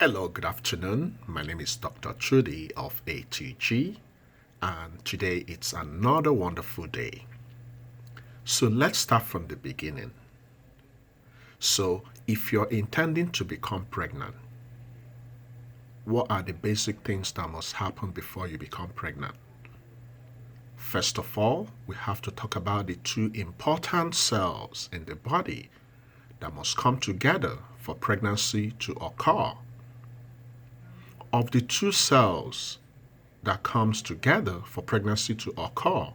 Hello, good afternoon. My name is Dr. Chukwudi of ATG, and today it's another wonderful day. So let's start from the beginning. So, if you're intending to become pregnant, what are the basic things that must happen before you become pregnant? First of all, we have to talk about the two important cells in the body that must come together for pregnancy to occur. Of the two cells that comes together for pregnancy to occur,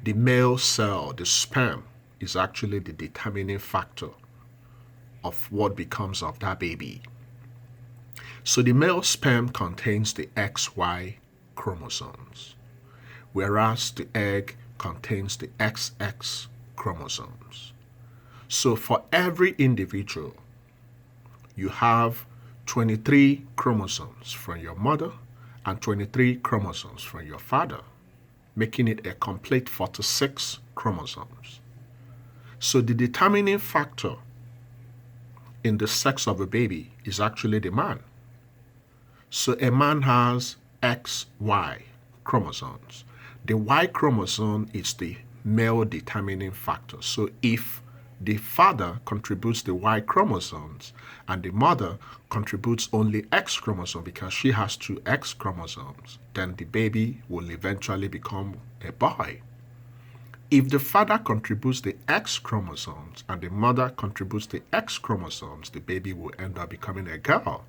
the male cell, the sperm, is actually the determining factor of what becomes of that baby. So the male sperm contains the XY chromosomes, whereas the egg contains the XX chromosomes. So for every individual, you have 23 chromosomes from your mother and 23 chromosomes from your father, making it a complete 46 chromosomes. So the determining factor in the sex of a baby is actually the man. So a man has XY chromosomes. The Y chromosome is the male determining factor. So if the father contributes the Y chromosomes and the mother contributes only X chromosome because she has two X chromosomes, then the baby will eventually become a boy. If the father contributes the X chromosomes and the mother contributes the X chromosomes, the baby will end up becoming a girl.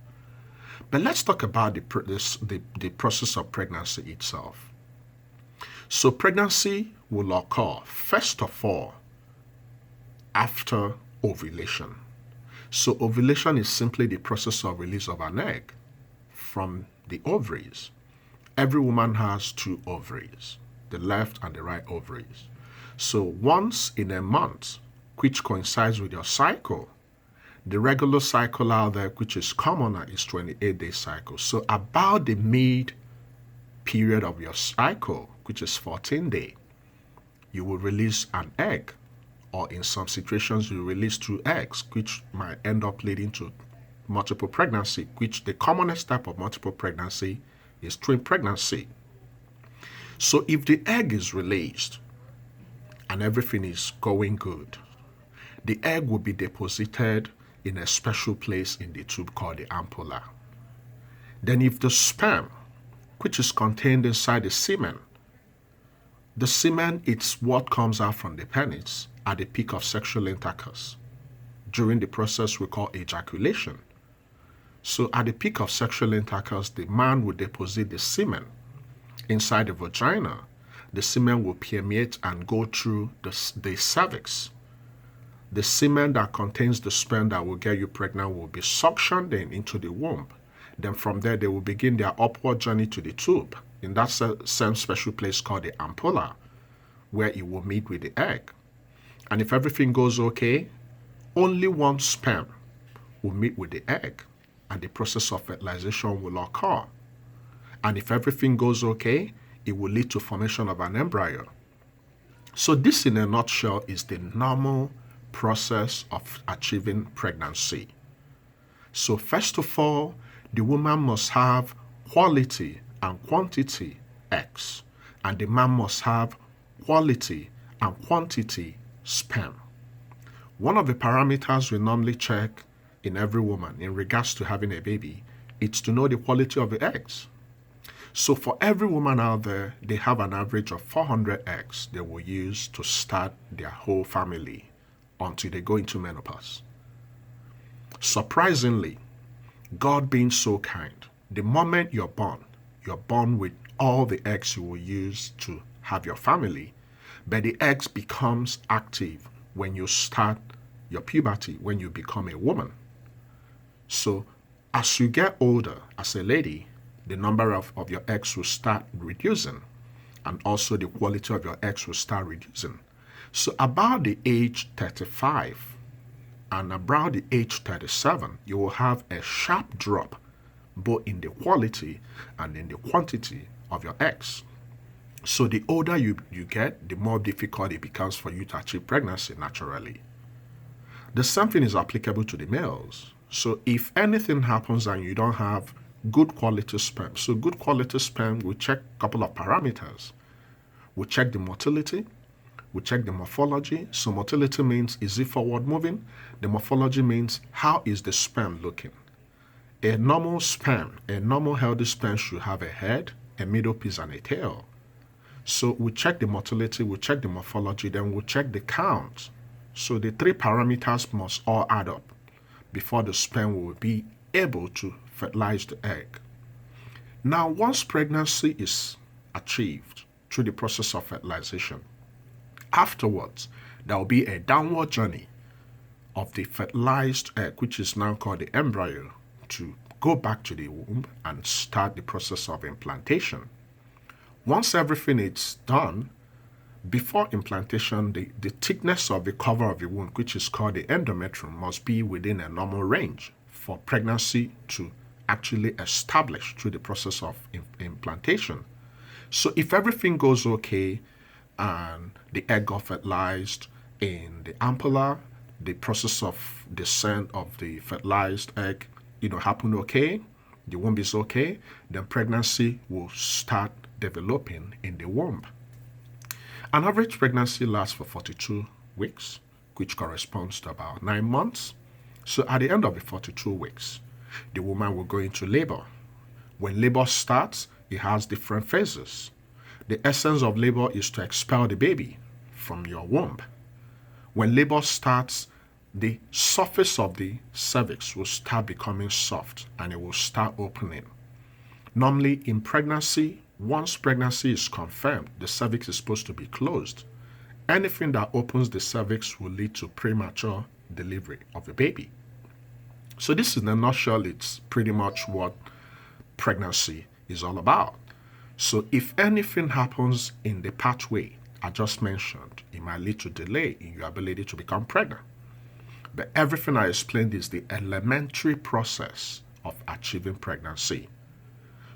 But let's talk about the process of pregnancy itself. So pregnancy will occur, first of all, after ovulation. So ovulation is simply the process of release of an egg from the ovaries. Every woman has two ovaries, the left and the right ovaries. So once in a month, which coincides with your cycle, the regular cycle out there, which is commoner, is 28-day cycle. So about the mid period of your cycle, which is 14-day, you will release an egg, or in some situations you release two eggs, which might end up leading to multiple pregnancy, which the commonest type of multiple pregnancy is twin pregnancy. So if the egg is released and everything is going good, the egg will be deposited in a special place in the tube called the ampulla. Then if the sperm, which is contained inside the semen it's what comes out from the penis at the peak of sexual intercourse. During the process we call ejaculation. So at the peak of sexual intercourse, the man will deposit the semen inside the vagina. The semen will permeate and go through the cervix. The semen that contains the sperm that will get you pregnant will be suctioned into the womb. Then from there, they will begin their upward journey to the tube in that same special place called the ampulla, where it will meet with the egg. And if everything goes okay, only one sperm will meet with the egg, and the process of fertilization will occur. And if everything goes okay, it will lead to formation of an embryo. So this, in a nutshell, is the normal process of achieving pregnancy. So first of all, the woman must have quality and quantity eggs, and the man must have quality and quantity sperm. One of the parameters we normally check in every woman in regards to having a baby is to know the quality of the eggs. So for every woman out there, they have an average of 400 eggs they will use to start their whole family until they go into menopause. Surprisingly, God being so kind, the moment you're born with all the eggs you will use to have your family, but the eggs becomes active when you start your puberty, when you become a woman. So as you get older as a lady, the number of your eggs will start reducing, and also the quality of your eggs will start reducing. So about the age 35 and about the age 37, you will have a sharp drop both in the quality and in the quantity of your eggs. So the older you get, the more difficult it becomes for you to achieve pregnancy naturally. The same thing is applicable to the males. So if anything happens and you don't have good quality sperm, so good quality sperm, we check a couple of parameters. We check the motility, we check the morphology. So motility means, is it forward moving? The morphology means, how is the sperm looking? A normal sperm, a normal healthy sperm should have a head, a middle piece, and a tail. So we check the motility, we check the morphology, then we check the count. So the three parameters must all add up before the sperm will be able to fertilize the egg. Now, once pregnancy is achieved through the process of fertilization, afterwards, there will be a downward journey of the fertilized egg, which is now called the embryo, to go back to the womb and start the process of implantation. Once everything is done, before implantation, the thickness of the cover of the womb, which is called the endometrium, must be within a normal range for pregnancy to actually establish through the process of implantation. So if everything goes okay and the egg got fertilized in the ampulla, the process of descent of the fertilized egg, happened okay, the womb is okay, then pregnancy will start developing in the womb. An average pregnancy lasts for 42 weeks, which corresponds to about 9 months. So at the end of the 42 weeks, the woman will go into labor. When labor starts, it has different phases. The essence of labor is to expel the baby from your womb. When labor starts, the surface of the cervix will start becoming soft and it will start opening. Normally in pregnancy, once pregnancy is confirmed, the cervix is supposed to be closed. Anything that opens the cervix will lead to premature delivery of the baby. So this in a nutshell, it's pretty much what pregnancy is all about. So if anything happens in the pathway I just mentioned, it might lead to delay in your ability to become pregnant. But everything I explained is the elementary process of achieving pregnancy.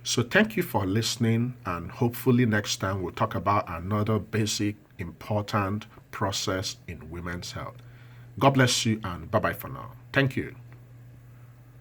So thank you for listening, and hopefully next time we'll talk about another basic, important process in women's health. God bless you, and bye-bye for now. Thank you.